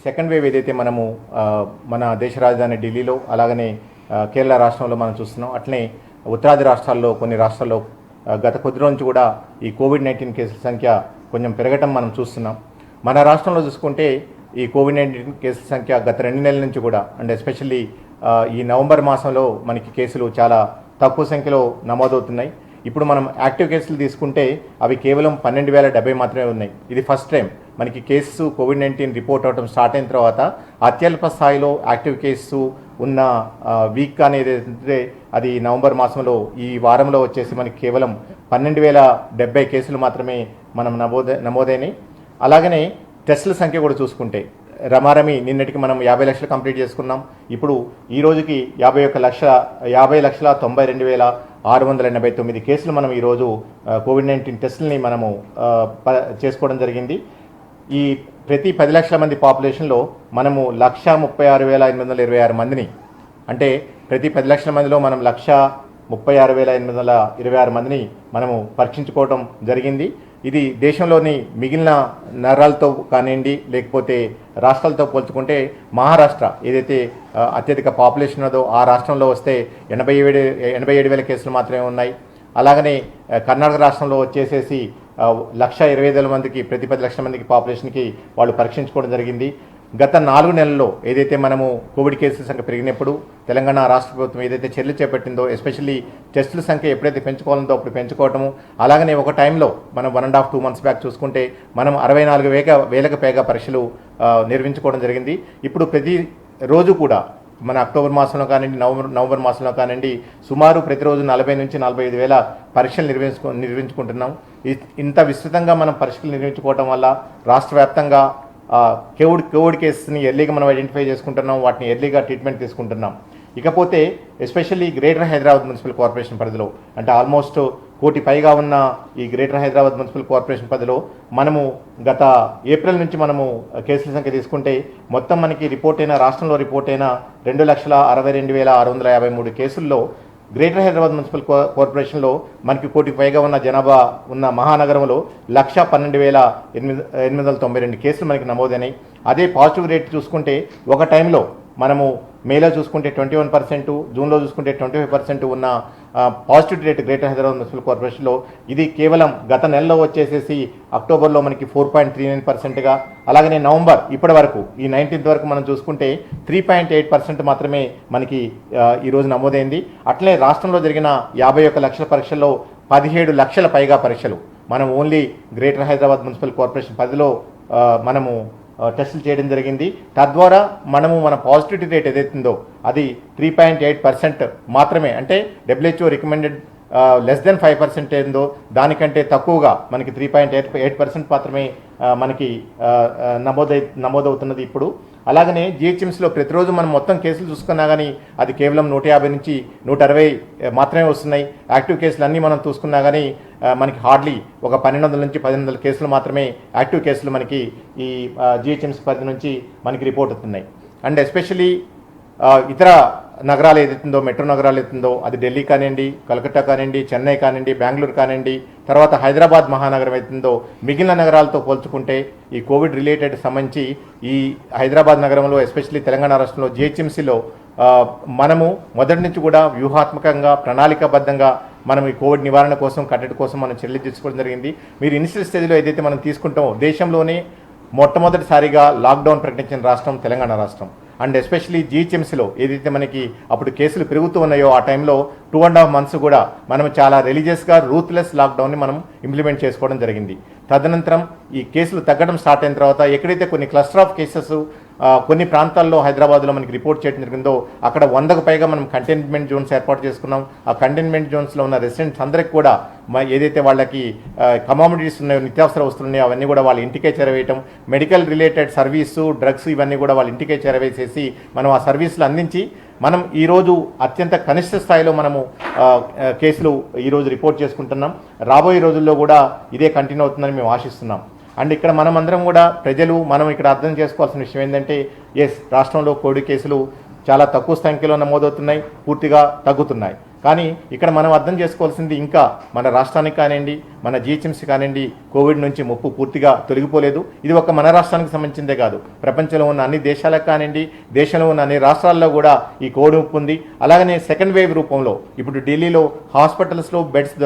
Second wave ఏదైతే మనము మన దేశ రాజధాని ఢిల్లీలో అలాగనే కేరళ రాష్ట్రంలో మనం చూస్తున్నాం, అట్లనే ఉత్తరాది రాష్ట్రాల్లో కొన్ని రాష్ట్రాల్లో గత కొద్ది రోజు నుంచి కూడా ఈ కోవిడ్-19 కేసుల సంఖ్య కొంచెం పెరగటం మనం చూస్తున్నాం. మన రాష్ట్రంలో చూసుకుంటే ఈ కోవిడ్-19 కేసుల సంఖ్య గత 2 నెలల నుంచి కూడా అండ్ ఎస్పెషల్లీ ఈ నవంబర్ మాసంలో మనకి కేసులు చాలా తక్కువ సంఖ్యలో నమోదవుతున్నాయి. ఇప్పుడు మనం యాక్టివ్ కేసులు తీసుకుంటే అవి కేవలం 12,070 మాత్రమే ఉన్నాయి. ఇది ఫస్ట్ టైం మనకి కేసు కోవిడ్-19 రిపోర్ట్ అవడం స్టార్ట్ అయిన తర్వాత అత్యల్ప స్థాయిలో యాక్టివ్ కేసు ఉన్న వీక్ అనేది అది నవంబర్ మాసంలో ఈ వారంలో వచ్చేసి మనకి కేవలం 12,070 కేసులు మాత్రమే మనం నమోదైనాయి. అలాగనే టెస్టుల సంఖ్య కూడా చూసుకుంటే రమారమి నిన్నటికి మనం 50 లక్షలు కంప్లీట్ చేసుకున్నాం. ఇప్పుడు ఈ రోజుకి 50,92,689 కేసులు మనం ఈరోజు కోవిడ్-19 టెస్టులని మనము చేసుకోవడం జరిగింది. ఈ ప్రతి 10 లక్షల మంది పాపులేషన్లో మనము 136,826 మందిని, అంటే ప్రతి 10 లక్షల మందిలో మనం 136,826 మందిని మనము పరీక్షించుకోవడం జరిగింది. ఇది దేశంలోని మిగిలిన నగరాలతో కానివ్వండి లేకపోతే రాష్ట్రాలతో పోల్చుకుంటే మహారాష్ట్ర ఏదైతే అత్యధిక పాపులేషన్ ఉన్నదో ఆ రాష్ట్రంలో వస్తే 87,000 కేసులు మాత్రమే ఉన్నాయి. అలాగనే కర్ణాటక రాష్ట్రంలో వచ్చేసేసి 1,20,000 మందికి ప్రతి 10 లక్షల మందికి పాపులేషన్కి వాళ్ళు పరీక్షించుకోవడం జరిగింది. గత 4 నెలల్లో ఏదైతే మనము కోవిడ్ కేసుల సంఖ్య పెరిగినప్పుడు తెలంగాణ రాష్ట్ర ప్రభుత్వం ఏదైతే చర్యలు చేపట్టిందో, ఎస్పెషల్లీ టెస్టుల సంఖ్య ఎప్పుడైతే పెంచుకోవాలందో అప్పుడు పెంచుకోవటము, అలాగనే ఒక టైంలో మనం 1.5-2 మంత్స్ బ్యాక్ చూసుకుంటే మనం 64,000కు పైగా పరీక్షలు నిర్వహించుకోవడం జరిగింది. ఇప్పుడు ప్రతి రోజు కూడా మన అక్టోబర్ మాసంలో కానివ్వండి నవంబర్ మాసంలో కానివ్వండి సుమారు ప్రతిరోజు 40,000 నుంచి 45,000 పరీక్షలు నిర్వహించుకుంటున్నాం. ఇంత విస్తృతంగా మనం పరీక్షలు నిర్వహించుకోవడం వల్ల రాష్ట్ర వ్యాప్తంగా కోవిడ్ కేసెస్ని ఎర్లీగా మనం ఐడెంటిఫై చేసుకుంటున్నాం, వాటిని ఎర్లీగా ట్రీట్మెంట్ తీసుకుంటున్నాం. ఇకపోతే especially greater Hyderabad municipal corporation పరిధిలో అంటే ఆల్మోస్ట్ 1 కోటి పైగా ఉన్న ఈ గ్రేటర్ హైదరాబాద్ మున్సిపల్ కార్పొరేషన్ పరిధిలో మనము గత ఏప్రిల్ నుంచి మనము కేసుల సంఖ్య తీసుకుంటే మొత్తం మనకి రాష్ట్రంలో రిపోర్ట్ అయిన 2,62,653 కేసుల్లో గ్రేటర్ హైదరాబాద్ మున్సిపల్ కార్పొరేషన్లో మనకి 1 కోటి పైగా ఉన్న జనాభా ఉన్న మహానగరంలో 1,12,892 కేసులు మనకి నమోదైనాయి. అదే పాజిటివ్ రేట్ చూసుకుంటే ఒక టైంలో మనము మేలో చూసుకుంటే 21%, జూన్లో చూసుకుంటే 25% ఉన్న positive rate greater Hyderabad municipal కార్పొరేషన్లో ఇది కేవలం గత నెలలో వచ్చేసేసి అక్టోబర్లో మనకి 4.39%గా, అలాగనే నవంబర్ ఇప్పటి వరకు ఈ 19th వరకు మనం చూసుకుంటే 3.8% మాత్రమే మనకి ఈరోజు నమోదైంది. అట్లే రాష్ట్రంలో జరిగిన 51 లక్షల పరీక్షల్లో 17 లక్షల పైగా పరీక్షలు మనం only greater Hyderabad municipal corporation పరిధిలో మనము టెస్టులు చేయడం జరిగింది. తద్వారా మనము మన పాజిటివిటీ రేట్ ఏదైతుందో అది 3.8% మాత్రమే, అంటే WHO రికమెండెడ్ లెస్ దెన్ 5% ఏందో దానికంటే తక్కువగా మనకి 3.8% మాత్రమే మనకి నమోదవుతున్నది ఇప్పుడు. అలాగనే GHMCలో ప్రతిరోజు మనం మొత్తం కేసులు చూసుకున్నా కానీ అది కేవలం 150 నుంచి 160 మాత్రమే వస్తున్నాయి. యాక్టివ్ కేసులు అన్నీ మనం చూసుకున్నా కానీ మనకి హార్డ్లీ ఒక 1,200 నుంచి 1,800 కేసులు మాత్రమే యాక్టివ్ కేసులు మనకి ఈ GHMC పరిధి నుంచి మనకి రిపోర్ట్ అవుతున్నాయి. అండ్ ఎస్పెషలీ ఇతర నగరాలు ఏదైతుందో మెట్రో నగరాలు ఏదైతుందో అది ఢిల్లీ కానివ్వండి, కలకత్తా కానివ్వండి, చెన్నై కానివ్వండి, బెంగళూరు కానివ్వండి, తర్వాత హైదరాబాద్ మహానగరం అవుతుందో మిగిలిన నగరాలతో పోల్చుకుంటే ఈ కోవిడ్ రిలేటెడ్ సంబంధించి ఈ హైదరాబాద్ నగరంలో ఎస్పెషల్లీ తెలంగాణ రాష్ట్రంలో GHMCలో మనము మొదటి నుంచి కూడా వ్యూహాత్మకంగా ప్రణాళికాబద్ధంగా మనం ఈ కోవిడ్ నివారణ కోసం కట్టడి కోసం మనం చర్యలు తీసుకోవడం జరిగింది. మీరు ఇనిషియల్ స్టేజ్లో ఏదైతే మనం తీసుకుంటామో దేశంలోనే మొట్టమొదటిసారిగా లాక్డౌన్ ప్రకటించిన రాష్ట్రం తెలంగాణ రాష్ట్రం. అండ్ ఎస్పెషలీ GHMCలో ఏదైతే మనకి అప్పుడు కేసులు పెరుగుతూ ఉన్నాయో ఆ టైంలో 2.5 months కూడా మనం చాలా రిలీజియస్గా రూత్లెస్ లాక్డౌన్ని మనం ఇంప్లిమెంట్ చేసుకోవడం జరిగింది. తదనంతరం ఈ కేసులు తగ్గడం స్టార్ట్ అయిన తర్వాత ఎక్కడైతే కొన్ని క్లస్టర్ ఆఫ్ కేసెస్ కొన్ని ప్రాంతాల్లో హైదరాబాద్లో మనకి రిపోర్ట్ చేయడం జరిగిందో అక్కడ 100కు పైగా మనం కంటైన్మెంట్ జోన్స్ ఏర్పాటు చేసుకున్నాం. ఆ కంటైన్మెంట్ జోన్స్లో ఉన్న రెసిడెంట్స్ అందరికి కూడా ఏదైతే వాళ్ళకి కమోడిటీస్ ఉన్నాయో, నిత్యావసర వస్తువులు ఉన్నాయో అవన్నీ కూడా వాళ్ళ ఇంటికే చేరవేయటం, మెడికల్ రిలేటెడ్ సర్వీసు, డ్రగ్స్ ఇవన్నీ కూడా వాళ్ళ ఇంటికే చేరవేసేసి మనం ఆ సర్వీసులు అందించి మనం ఈరోజు అత్యంత కనిష్ట స్థాయిలో మనము కేసులు ఈరోజు రిపోర్ట్ చేసుకుంటున్నాం. రాబోయే రోజుల్లో కూడా ఇదే కంటిన్యూ అవుతుందని మేము ఆశిస్తున్నాం. అండ్ ఇక్కడ మనం అందరం కూడా ప్రజలు మనం ఇక్కడ అర్థం చేసుకోవాల్సిన విషయం ఏంటంటే రాష్ట్రంలో కోవిడ్ కేసులు చాలా తక్కువ సంఖ్యలో నమోదవుతున్నాయి, పూర్తిగా తగ్గుతున్నాయి. కానీ ఇక్కడ మనం అర్థం చేసుకోవాల్సింది ఇంకా మన రాష్ట్రానికి కానివ్వండి, మన జిహెచ్ఎంసీ కానివ్వండి, కోవిడ్ నుంచి ముప్పు పూర్తిగా తొలగిపోలేదు. ఇది ఒక మన రాష్ట్రానికి సంబంధించిందే కాదు, ప్రపంచంలో ఉన్న అన్ని దేశాలకు కానివ్వండి, దేశంలో ఉన్న అన్ని రాష్ట్రాల్లో కూడా ఈ కోవిడ్ ముప్పు ఉంది. అలాగనే సెకండ్ వేవ్ రూపంలో ఇప్పుడు ఢిల్లీలో హాస్పిటల్స్లో బెడ్స్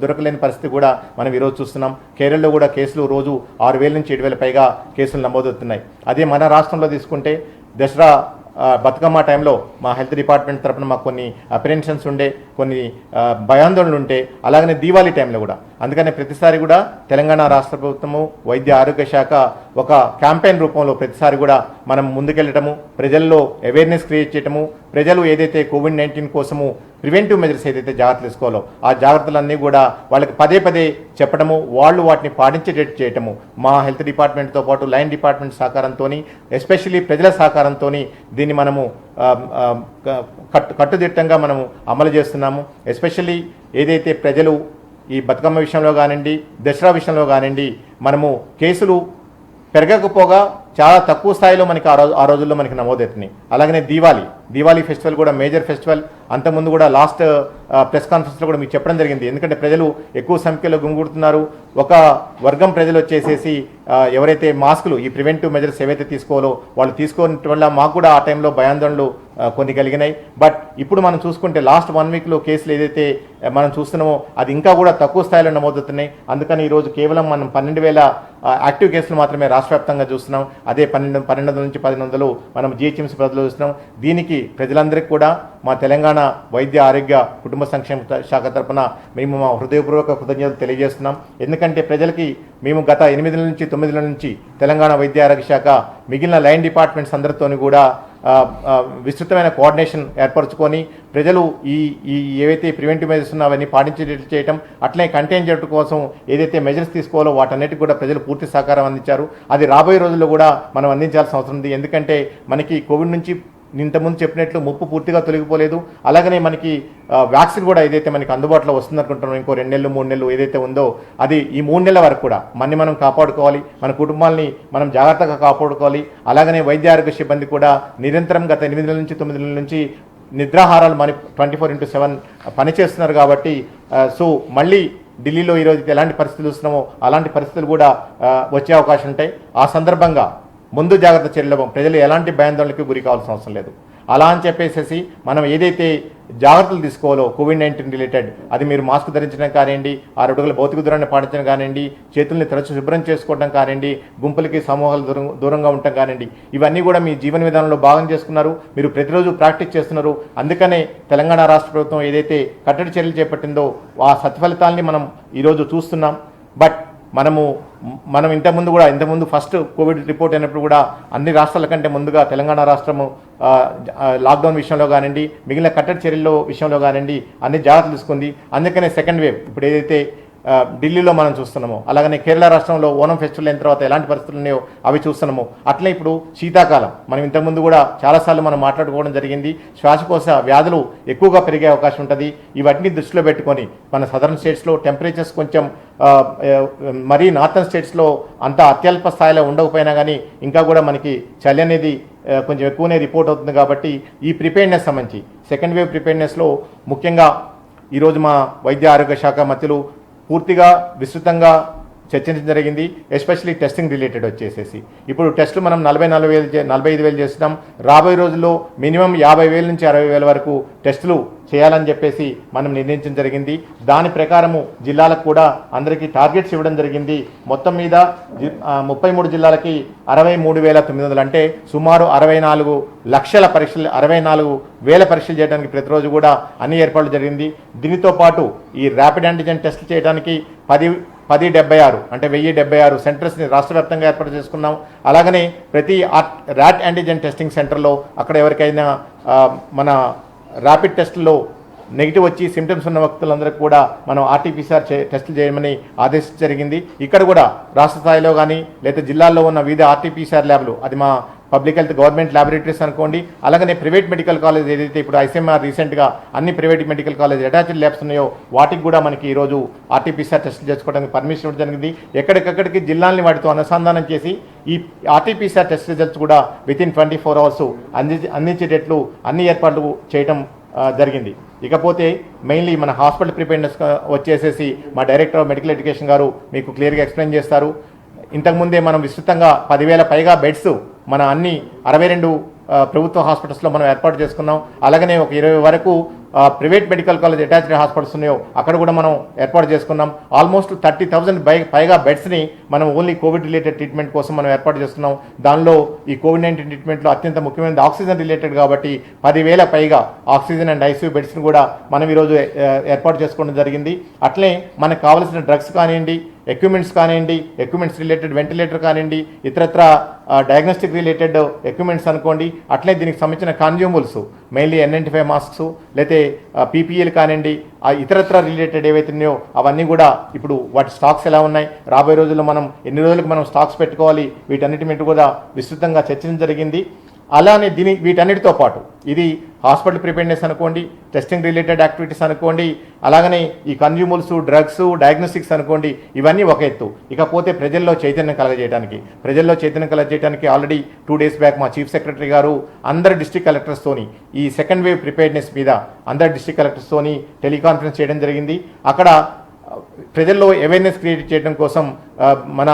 దొరకలేని పరిస్థితి కూడా మనం ఈరోజు చూస్తున్నాం. కేరళలో కూడా కేసులు రోజు 6,000 నుంచి 7,000 పైగా కేసులు నమోదవుతున్నాయి. అదే మన రాష్ట్రంలో తీసుకుంటే దసరా బతుకమ్మ టైంలో మా హెల్త్ డిపార్ట్మెంట్ తరఫున మాకు కొన్ని అప్రెన్షన్స్ ఉండే, కొన్ని భయాందోళనలు ఉంటే, అలాగనే దీవాళీ టైంలో కూడా. అందుకనే ప్రతిసారి కూడా తెలంగాణ రాష్ట్ర ప్రభుత్వము వైద్య ఆరోగ్య శాఖ ఒక క్యాంపెయిన్ రూపంలో ప్రతిసారి కూడా మనం ముందుకెళ్ళటము, ప్రజల్లో అవేర్నెస్ క్రియేట్ చేయటము, ప్రజలు ఏదైతే COVID-19 కోసము ప్రివెంటివ్ మెజర్స్ ఏదైతే జాగ్రత్తలు తీసుకోవాలో ఆ జాగ్రత్తలన్నీ కూడా వాళ్ళకి పదే పదే చెప్పడము, వాళ్ళు వాటిని పాటించేటట్టు చేయటము మా హెల్త్ డిపార్ట్మెంట్తో పాటు లైన్ డిపార్ట్మెంట్ సహకారంతో, ఎస్పెషల్లీ ప్రజల సహకారంతో దీన్ని మనము కట్టుదిట్టంగా మనము అమలు చేస్తున్నాము. ఎస్పెషల్లీ ఏదైతే ప్రజలు ఈ బతుకమ్మ విషయంలో కానివ్వండి, దసరా విషయంలో కానివ్వండి, మనము కేసులు పెరగకపోగా చాలా తక్కువ స్థాయిలో మనకి ఆ రోజుల్లో మనకి నమోదవుతున్నాయి. అలాగనే దీవాళీ ఫెస్టివల్ కూడా మేజర్ ఫెస్టివల్. అంతకుముందు కూడా లాస్ట్ ప్రెస్ కాన్ఫరెన్స్లో కూడా మీకు చెప్పడం జరిగింది. ఎందుకంటే ప్రజలు ఎక్కువ సంఖ్యలో గుమిగూడుతున్నారు. ఒక వర్గం ప్రజలు వచ్చేసేసి ఎవరైతే మాస్కులు, ఈ ప్రివెంటివ్ మెజర్స్ ఏవైతే తీసుకోవాలో వాళ్ళు తీసుకోవడం వల్ల మాకు కూడా ఆ టైంలో భయాందోళనలు కొన్ని కలిగినాయి. బట్ ఇప్పుడు మనం చూసుకుంటే లాస్ట్ 1 వీక్లో కేసులు ఏదైతే మనం చూస్తున్నామో అది ఇంకా కూడా తక్కువ స్థాయిలో నమోదవుతున్నాయి. అందుకని ఈరోజు కేవలం మనం 12,000 యాక్టివ్ కేసులు మాత్రమే రాష్ట్ర వ్యాప్తంగా చూస్తున్నాం. అదే 1200 నుంచి 1,100 మనం జిహెచ్ఎంసీ పరిధిలో చూస్తున్నాం. దీనికి ప్రజలందరికీ కూడా మా తెలంగాణ వైద్య ఆరోగ్య కుటుంబ సంక్షేమ శాఖ తరఫున మేము మా హృదయపూర్వక కృతజ్ఞతలు తెలియజేస్తున్నాం. ఎందుకంటే ప్రజలకి మేము గత 8 నుంచి 9 నుంచి తెలంగాణ వైద్య ఆరోగ్య శాఖ మిగిలిన లైన్ డిపార్ట్మెంట్స్ అందరితోని కూడా విస్తృతమైన కోఆర్డినేషన్ ఏర్పరచుకొని ప్రజలు ఈ ఏవైతే ప్రివెంటివ్ మెజర్స్ ఉన్నా అవన్నీ పాటించేటట్లు చేయటం, అట్లనే కంటైన్ చేయడం కోసం ఏదైతే మెజర్స్ తీసుకోవాలో వాటన్నిటికి కూడా ప్రజలు పూర్తి సహకారం అందించారు. అది రాబోయే రోజుల్లో కూడా మనం అందించాల్సిన అవసరం ఉంది. ఎందుకంటే మనకి కోవిడ్ నుంచి ఇంతకుముందు చెప్పినట్లు ముప్పు పూర్తిగా తొలగిపోలేదు. అలాగనే మనకి వ్యాక్సిన్ కూడా ఏదైతే మనకి అందుబాటులో వస్తుందనుకుంటున్నాం, ఇంకో 2 నెలలు 3 నెలలు ఏదైతే ఉందో అది ఈ 3 నెలల వరకు కూడా మనం కాపాడుకోవాలి, మన కుటుంబాలని మనం జాగ్రత్తగా కాపాడుకోవాలి. అలాగనే వైద్య ఆరోగ్య సిబ్బంది కూడా నిరంతరం గత 8 నెలల నుంచి 9 నెలల నుంచి నిద్రాహారాలు 24/7 పనిచేస్తున్నారు. కాబట్టి సో మళ్ళీ ఢిల్లీలో ఈరోజు ఎలాంటి పరిస్థితులు వస్తున్నామో అలాంటి పరిస్థితులు కూడా వచ్చే అవకాశం ఉంటాయి. ఆ సందర్భంగా ముందు జాగ్రత్త చర్యలు ప్రజలు ఎలాంటి భయాందోళనకి గురి కావాల్సిన అవసరం లేదు. అలా అని చెప్పేసి మనం ఏదైతే జాగ్రత్తలు తీసుకోవాలో COVID-19 రిలేటెడ్, అది మీరు మాస్క్ ధరించడం కానివ్వండి, 6 అడుగుల భౌతిక దూరాన్ని పాటించడం కానివ్వండి, చేతుల్ని తరచు శుభ్రం చేసుకోవడం కానివ్వండి, గుంపులకి సమూహాలు దూరంగా ఉండటం కానివ్వండి, ఇవన్నీ కూడా మీ జీవన విధానంలో భాగం చేసుకున్నారు. మీరు ప్రతిరోజు ప్రాక్టీస్ చేస్తున్నారు. అందుకనే తెలంగాణ రాష్ట్ర ప్రభుత్వం ఏదైతే కట్టడి చర్యలు చేపట్టిందో ఆ సత్ఫలితాలని మనం ఈరోజు చూస్తున్నాం. బట్ మనం ఇంతకుముందు ఫస్ట్ కోవిడ్ రిపోర్ట్ అయినప్పుడు కూడా అన్ని రాష్ట్రాల కంటే ముందుగా తెలంగాణ రాష్ట్రము లాక్డౌన్ విషయంలో కానివ్వండి, మిగిలిన కట్టడి చర్యల విషయంలో కానివ్వండి అన్ని జాగ్రత్తలు తీసుకుంది. అందుకనే సెకండ్ వేవ్ ఇప్పుడు ఏదైతే ఢిల్లీలో మనం చూస్తున్నాము, అలాగనే కేరళ రాష్ట్రంలో ఓనం ఫెస్టివల్ అయిన తర్వాత ఎలాంటి పరిస్థితులు ఉన్నాయో అవి చూస్తున్నాము. అట్లే ఇప్పుడు శీతాకాలం మనం ఇంతకుముందు కూడా చాలాసార్లు మనం మాట్లాడుకోవడం జరిగింది. శ్వాసకోశ వ్యాధులు ఎక్కువగా పెరిగే అవకాశం ఉంటుంది. ఇవన్నీ దృష్టిలో పెట్టుకొని మన సదర్న్ స్టేట్స్లో టెంపరేచర్స్ కొంచెం మరీ నార్థన్ స్టేట్స్లో అంత అత్యల్ప స్థాయిలో ఉండకపోయినా కానీ ఇంకా కూడా మనకి చలి అనేది కొంచెం ఎక్కువనే రిపోర్ట్ అవుతుంది. కాబట్టి ఈ ప్రిపేర్నెస్ సంబంధించి సెకండ్ వేవ్ ప్రిపేర్నెస్లో ముఖ్యంగా ఈరోజు మా వైద్య ఆరోగ్య శాఖ మంత్రులు పూర్తిగా విస్తృతంగా చర్చించడం జరిగింది. ఎస్పెషల్లీ టెస్టింగ్ రిలేటెడ్ వచ్చేసేసి ఇప్పుడు టెస్టులు మనం 45,000 చేస్తున్నాం. రాబోయే రోజుల్లో మినిమం 50,000 నుంచి 60,000 వరకు టెస్టులు చేయాలని చెప్పేసి మనం నిర్ణయించడం జరిగింది. దాని ప్రకారము జిల్లాలకు కూడా అందరికీ టార్గెట్స్ ఇవ్వడం జరిగింది. మొత్తం మీద 33 జిల్లాలకి 63,900 అంటే సుమారు 64,00,000 పరీక్షలు, 64,000 పరీక్షలు చేయడానికి ప్రతిరోజు కూడా అన్ని ఏర్పాట్లు జరిగింది. దీనితో పాటు ఈ ర్యాపిడ్ యాంటిజెన్ టెస్టులు చేయడానికి 1076 అంటే 1076 సెంటర్స్ని రాష్ట్ర వ్యాప్తంగా ఏర్పాటు చేసుకున్నాం. అలాగనే ప్రతి ర్యాట్ యాంటిజెన్ టెస్టింగ్ సెంటర్లో అక్కడ ఎవరికైనా మన ర్యాపిడ్ టెస్టుల్లో నెగిటివ్ వచ్చి సిమ్టమ్స్ ఉన్న వ్యక్తులందరికీ కూడా మనం RT-PCR టెస్టులు చేయమని ఆదేశించడం జరిగింది. ఇక్కడ కూడా రాష్ట్ర స్థాయిలో కానీ లేదా జిల్లాల్లో ఉన్న వివిధ RT-PCR ల్యాబ్లు, అది మా పబ్లిక్ హెల్త్ గవర్నమెంట్ ల్యాబొరేటరీస్ అనుకోండి, అలాగనే ప్రైవేట్ మెడికల్ కాలేజ్ ఏదైతే ఇప్పుడు ICMR రీసెంట్గా అన్ని private medical college attached labs ఉన్నాయో వాటికి కూడా మనకి ఈరోజు RT-PCR టెస్టులు చేసుకోవడానికి పర్మిషన్ ఇవ్వడం జరిగింది. ఎక్కడికక్కడికి జిల్లాల్ని వాటితో అనుసంధానం చేసి ఈ RT-PCR టెస్ట్ రిజల్ట్స్ కూడా వితిన్ 24 hours అందించేటట్లు అన్ని ఏర్పాట్లు చేయడం జరిగింది. ఇకపోతే మెయిన్లీ మన హాస్పిటల్ ప్రిపేర్నెస్ వచ్చేసేసి మా డైరెక్టర్ ఆఫ్ మెడికల్ ఎడ్యుకేషన్ గారు మీకు క్లియర్గా ఎక్స్ప్లెయిన్ చేస్తారు. ఇంతకుముందే మనం విస్తృతంగా 10,000 పైగా బెడ్స్ మన అన్ని 62 ప్రభుత్వ హాస్పిటల్స్లో మనం ఏర్పాటు చేసుకున్నాం. అలాగనే ఒక 20 వరకు private medical college attached hospitals ఉన్నాయో అక్కడ కూడా మనం ఏర్పాటు చేసుకున్నాం. ఆల్మోస్ట్ 30,000 పైగా బెడ్స్ని మనం ఓన్లీ కోవిడ్ రిలేటెడ్ ట్రీట్మెంట్ కోసం మనం ఏర్పాటు చేస్తున్నాం. దానిలో ఈ కోవిడ్-19 ట్రీట్మెంట్లో అత్యంత ముఖ్యమైనది ఆక్సిజన్ రిలేటెడ్ కాబట్టి 10,000 పైగా ఆక్సిజన్ అండ్ ఐసీయూ బెడ్స్ని కూడా మనం ఈరోజు ఏర్పాటు చేసుకోవడం జరిగింది. అట్లే మనకు కావాల్సిన డ్రగ్స్ కానివ్వండి, ఎక్విప్మెంట్స్ కానివ్వండి, ఎక్విప్మెంట్స్ రిలేటెడ్ వెంటిలేటర్ కానివ్వండి, ఇతరత్ర డయాగ్నోస్టిక్ రిలేటెడ్ ఎక్విప్మెంట్స్ అనుకోండి, అట్లే దీనికి సంబంధించిన కన్జ్యూమబుల్స్ మెయిన్లీ N95 మాస్క్స్ లేతే పీపీఏలు కానివ్వండి, ఇతరత్ర రిలేటెడ్ ఏవైతే ఉన్నాయో అవన్నీ కూడా ఇప్పుడు వాటి స్టాక్స్ ఎలా ఉన్నాయి, రాబోయే రోజుల్లో మనం ఎన్ని రోజులకు మనం స్టాక్స్ పెట్టుకోవాలి, వీటన్నిటి మీద కూడా విస్తృతంగా చర్చించడం జరిగింది. అలానే వీటన్నిటితో పాటు ఇది హాస్పిటల్ ప్రిపేర్నెస్ అనుకోండి, టెస్టింగ్ రిలేటెడ్ యాక్టివిటీస్ అనుకోండి, అలాగనే ఈ కన్జ్యూమర్స్, డ్రగ్స్, డయాగ్నోస్టిక్స్ అనుకోండి, ఇవన్నీ ఒక ఎత్తు. ఇకపోతే ప్రజల్లో చైతన్యం కలగజేయడానికి ఆల్రెడీ 2 days బ్యాక్ మా చీఫ్ సెక్రటరీ గారు అందరు డిస్ట్రిక్ట్ కలెక్టర్స్తోని ఈ సెకండ్ వేవ్ ప్రిపేర్నెస్ మీద అందరు డిస్ట్రిక్ట్ కలెక్టర్స్తోని టెలికాన్ఫరెన్స్ చేయడం జరిగింది. అక్కడ ప్రజల్లో అవేర్నెస్ క్రియేట్ చేయడం కోసం మన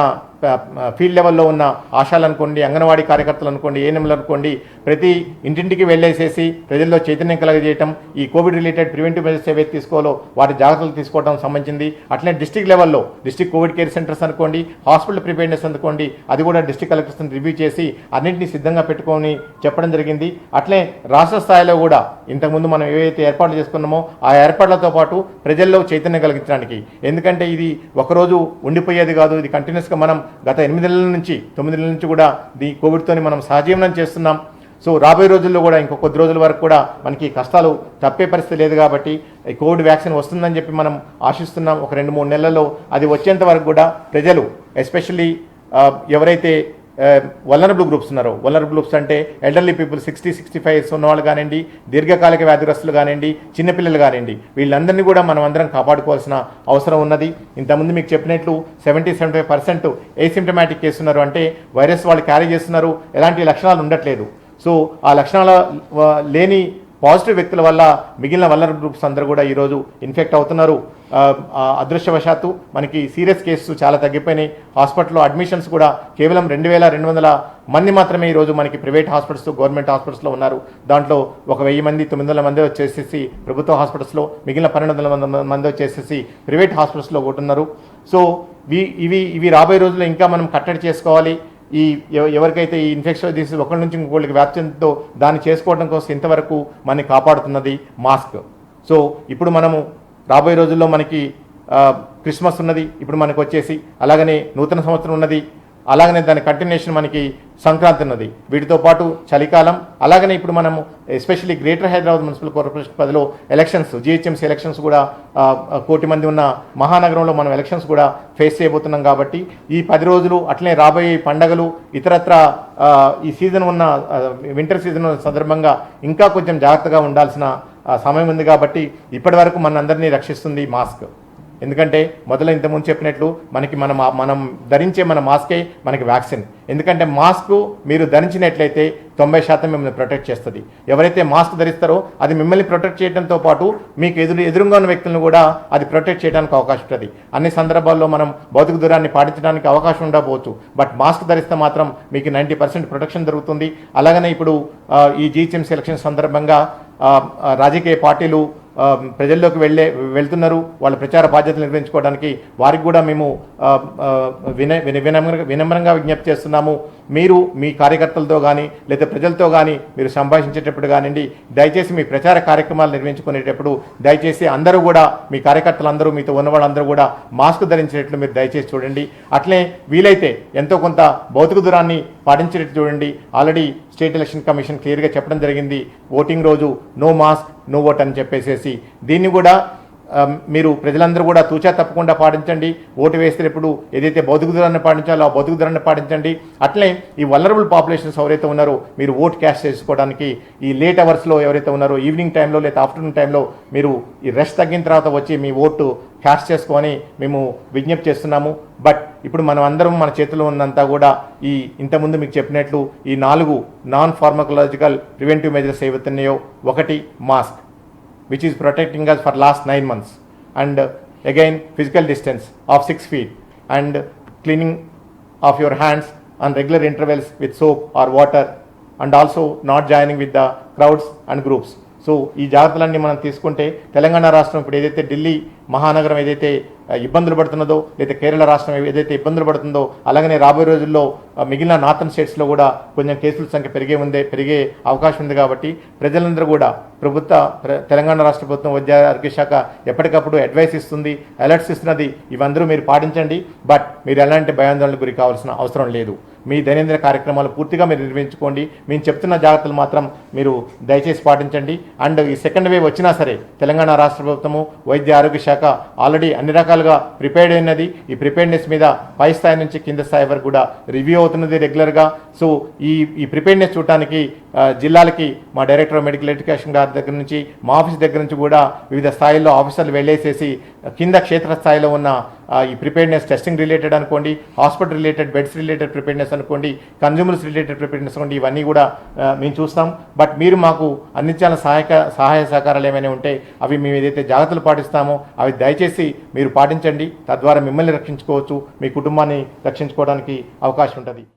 ఫీల్డ్ లెవెల్లో ఉన్న ఆశాలు అనుకోండి, అంగన్వాడీ కార్యకర్తలు అనుకోండి, ఏఎన్ఎంలు అనుకోండి, ప్రతి ఇంటింటికి వెళ్ళేసేసి ప్రజల్లో చైతన్యం కలగజేయటం, ఈ కోవిడ్ రిలేటెడ్ ప్రివెంటివ్ మెజర్స్ ఏవైతే తీసుకోవాలో వాటి జాగ్రత్తలు తీసుకోవడం సంబంధించింది. అట్లనే డిస్ట్రిక్ట్ లెవెల్లో డిస్ట్రిక్ట్ కోవిడ్ కేర్ సెంటర్స్ అనుకోండి, హాస్పిటల్ ప్రిపేర్నెస్ అనుకోండి, అది కూడా డిస్ట్రిక్ట్ కలెక్టర్స్ని రివ్యూ చేసి అన్నింటినీ సిద్ధంగా పెట్టుకొని చెప్పడం జరిగింది. అట్లే రాష్ట్ర స్థాయిలో కూడా ఇంతకుముందు మనం ఏవైతే ఏర్పాట్లు చేసుకున్నామో ఆ ఏర్పాట్లతో పాటు ప్రజల్లో చైతన్యం కలిగించడానికి, ఎందుకంటే ఇది ఒకరోజు ఉండిపోయేది కాదు, ఇది కంటిన్యూస్గా మనం గత 8 నెలల నుంచి 9 నెలల నుంచి కూడా ఈ కోవిడ్తోని మనం సహజీవనం చేస్తున్నాం. సో రాబోయే రోజుల్లో కూడా ఇంకో కొద్ది రోజుల వరకు కూడా మనకి కష్టాలు తప్పే పరిస్థితి లేదు కాబట్టి ఈ కోవిడ్ వ్యాక్సిన్ వస్తుందని చెప్పి మనం ఆశిస్తున్నాం. ఒక 2-3 నెలల్లో అది వచ్చేంత వరకు కూడా ప్రజలు ఎస్పెషల్లీ ఎవరైతే వల్నరబుల్ గ్రూప్స్ ఉన్నారో, వల్నరబుల్ గ్రూప్స్ అంటే ఎల్డర్లీ పీపుల్ 60-65 ఇయర్స్ ఉన్నవాళ్ళు కానివ్వండి, దీర్ఘకాలిక వ్యాధిగ్రస్తులు కానివ్వండి, చిన్నపిల్లలు కానివ్వండి, వీళ్ళందరినీ కూడా మనం అందరం కాపాడుకోవాల్సిన అవసరం ఉన్నది. ఇంతకుముందు మీకు చెప్పినట్లు 70-75% ఏసిమ్టమాటిక్ కేసు ఉన్నారు, అంటే వైరస్ వాళ్ళు క్యారీ చేస్తున్నారు, ఎలాంటి లక్షణాలు ఉండట్లేదు. సో ఆ లక్షణాలు లేని పాజిటివ్ వ్యక్తుల వల్ల మిగిలిన వల్నరబుల్ గ్రూప్స్ అందరూ కూడా ఈరోజు ఇన్ఫెక్ట్ అవుతున్నారు. అదృష్టవశాత్తు మనకి సీరియస్ కేసెస్ చాలా తగ్గిపోయినాయి. హాస్పిటల్లో అడ్మిషన్స్ కూడా కేవలం 2,200 మంది మాత్రమే ఈరోజు మనకి ప్రైవేట్ హాస్పిటల్స్, గవర్నమెంట్ హాస్పిటల్స్లో ఉన్నారు. దాంట్లో 1,000 మంది, 900 మంది వచ్చేసేసి ప్రభుత్వ హాస్పిటల్స్లో, మిగిలిన 1,200 మంది వచ్చేసేసి ప్రైవేట్ హాస్పిటల్స్లో ఉంటున్నారు. సో ఇవి రాబోయే రోజుల్లో ఇంకా మనం కట్టడి చేసుకోవాలి. ఈ ఎవరికైతే ఈ ఇన్ఫెక్షన్ డిసీజ్ ఒకరి నుంచి ఇంకొకరికి వ్యాప్తితో దాన్ని చేసుకోవడం కోసం ఇంతవరకు మనని కాపాడుతున్నది మాస్క్. సో ఇప్పుడు మనము రాబోయే రోజుల్లో మనకి క్రిస్మస్ ఉన్నది, ఇప్పుడు మనకు వచ్చేసి అలాగనే నూతన సంవత్సరం ఉన్నది, అలాగనే దాని కంటిన్యూషన్ మనకి సంక్రాంతి ఉన్నది, వీటితో పాటు చలికాలం, అలాగనే ఇప్పుడు మనము especially greater Hyderabad municipal corporation పరిధిలో ఎలక్షన్స్, జిహెచ్ఎంసీ ఎలక్షన్స్ కూడా 1 కోటి మంది ఉన్న మహానగరంలో మనం ఎలక్షన్స్ కూడా ఫేస్ చేయబోతున్నాం. కాబట్టి ఈ 10 రోజులు అట్లనే రాబోయే పండగలు, ఇతరత్ర ఈ సీజన్ ఉన్న వింటర్ సీజన్ సందర్భంగా ఇంకా కొంచెం జాగ్రత్తగా ఉండాల్సిన సమయం ఉంది. కాబట్టి ఇప్పటి వరకు మనందరినీ రక్షిస్తుంది మాస్క్. ఎందుకంటే మొదలు ఇంతకుముందు చెప్పినట్లు మనకి మనం ధరించే మన మాస్కే మనకి వ్యాక్సిన్. ఎందుకంటే మాస్క్ మీరు ధరించినట్లయితే 90% మిమ్మల్ని ప్రొటెక్ట్ చేస్తుంది. ఎవరైతే మాస్క్ ధరిస్తారో అది మిమ్మల్ని ప్రొటెక్ట్ చేయడంతో పాటు మీకు ఎదురుగా ఉన్న వ్యక్తులను కూడా అది ప్రొటెక్ట్ చేయడానికి అవకాశం ఉంటుంది. అన్ని సందర్భాల్లో మనం భౌతిక దూరాన్ని పాటించడానికి అవకాశం ఉండకపోవచ్చు, బట్ మాస్క్ ధరిస్తే మాత్రం మీకు 90% ప్రొటెక్షన్ దొరుకుతుంది. అలాగనే ఇప్పుడు ఈ జిహెచ్ఎంసీ ఎలక్షన్ సందర్భంగా రాజకీయ పార్టీలు ప్రజల్లోకి వెళ్తున్నారు, వాళ్ళ ప్రచార బాధ్యతలు నిర్వహించుకోవడానికి. వారికి కూడా మేము వినమ్రంగా విజ్ఞప్తి చేస్తున్నాము. మీరు మీ కార్యకర్తలతో కానీ లేదా ప్రజలతో కానీ మీరు సంభాషించేటప్పుడు కానివ్వండి, దయచేసి మీ ప్రచార కార్యక్రమాలు నిర్వహించుకునేటప్పుడు దయచేసి అందరూ కూడా, మీ కార్యకర్తలందరూ, మీతో ఉన్న వాళ్ళందరూ కూడా మాస్క్ ధరించేటట్లు మీరు దయచేసి చూడండి. అట్లే వీలైతే ఎంతో కొంత భౌతిక దూరాన్ని పాటించేటట్టు చూడండి. ఆల్రెడీ స్టేట్ ఎలక్షన్ కమిషన్ క్లియర్గా చెప్పడం జరిగింది, ఓటింగ్ రోజు నో మాస్క్ నో ఓట్ అని చెప్పేసేసి. దీన్ని కూడా మీరు ప్రజలందరూ కూడా తూచా తప్పకుండా పాటించండి. ఓటు వేసేటప్పుడు ఏదైతే భౌతిక దూరాన్ని పాటించాలో ఆ భౌతిక దూరాన్ని పాటించండి. అట్లే ఈ వల్నరబుల్ పాపులేషన్స్ ఎవరైతే ఉన్నారో మీరు ఓట్ క్యాస్ట్ చేసుకోవడానికి ఈ లేట్ అవర్స్లో ఎవరైతే ఉన్నారో, ఈవినింగ్ టైంలో లేదా ఆఫ్టర్నూన్ టైంలో మీరు ఈ రెస్ట్ తగ్గిన తర్వాత వచ్చి మీ ఓటు క్యాస్ట్ చేసుకోని మేము విజ్ఞప్తి చేస్తున్నాము. బట్ ఇప్పుడు మనం అందరం మన చేతిలో ఉన్నంతా కూడా ఈ ఇంతకుముందు మీకు చెప్పినట్లు ఈ 4 నాన్ ఫార్మకలాజికల్ ప్రివెంటివ్ మెజర్స్ ఏవైతున్నాయో, 1 mask, which is protecting us for last 9 months. And again, physical distance of 6 feet and cleaning of your hands on regular intervals with soap or water, and also not joining with the crowds and groups. So ఈ జాగ్రత్తలన్నీ మనం తీసుకుంటే తెలంగాణ రాష్ట్రం ఇప్పుడు ఏదైతే ఢిల్లీ మహానగరం ఏదైతే ఇబ్బందులు పడుతున్నదో, లేదా కేరళ రాష్ట్రం ఏదైతే ఇబ్బందులు పడుతుందో, అలాగనే రాబోయే రోజుల్లో మిగిలిన నార్థన్ స్టేట్స్లో కూడా కొంచెం కేసుల సంఖ్య పెరిగే అవకాశం ఉంది. కాబట్టి ప్రజలందరూ కూడా తెలంగాణ రాష్ట్ర ప్రభుత్వం వైద్య ఆరోగ్య శాఖ ఎప్పటికప్పుడు అడ్వైస్ ఇస్తుంది, అలర్ట్స్ ఇస్తున్నది. ఇవందరూ మీరు పాటించండి. బట్ మీరు ఎలాంటి భయాందోళనకు గురి కావాల్సిన అవసరం లేదు. మీ దైనందిన కార్యక్రమాలు పూర్తిగా మీరు నిర్వహించుకోండి. మేము చెప్తున్న జాగ్రత్తలు మాత్రం మీరు దయచేసి పాటించండి. అండ్ ఈ సెకండ్ వేవ్ వచ్చినా సరే తెలంగాణ రాష్ట్ర ప్రభుత్వము వైద్య ఆరోగ్య శాఖ ఆల్రెడీ అన్ని రకాలుగా ప్రిపేర్డ్ అయినది. ఈ ప్రిపేర్డ్నెస్ మీద పై స్థాయి నుంచి కింద స్థాయి వరకు కూడా రివ్యూ అవుతున్నది రెగ్యులర్గా. సో ఈ ప్రిపేర్డ్నెస్ చూడటానికి జిల్లాలకి మా డైరెక్టర్ ఆఫ్ మెడికల్ ఎడ్యుకేషన్ గారి దగ్గర నుంచి, మా ఆఫీస్ దగ్గర నుంచి కూడా వివిధ స్థాయిల్లో ఆఫీసర్లు వెళ్ళేసేసి కింద క్షేత్రస్థాయిలో ఉన్న ఈ ప్రిపేర్డ్నెస్ టెస్టింగ్ రిలేటెడ్ అనుకోండి, hospital related, beds related preparedness అనుకోండి, కన్జ్యూమర్స్ రిలేటెడ్ ప్రిపేర్డ్నెస్ అనుకోండి, ఇవన్నీ కూడా మేము చూస్తాం. బట్ మీరు మాకు అందించాల సహాయ సహకారాలు ఏమైనా ఉంటే అవి మేము ఏదైతే జాగ్రత్తలు పాటిస్తామో అవి దయచేసి మీరు పాటించండి. తద్వారా మిమ్మల్ని రక్షించుకోవచ్చు, మీ కుటుంబాన్ని రక్షించుకోవడానికి అవకాశం ఉంటుంది.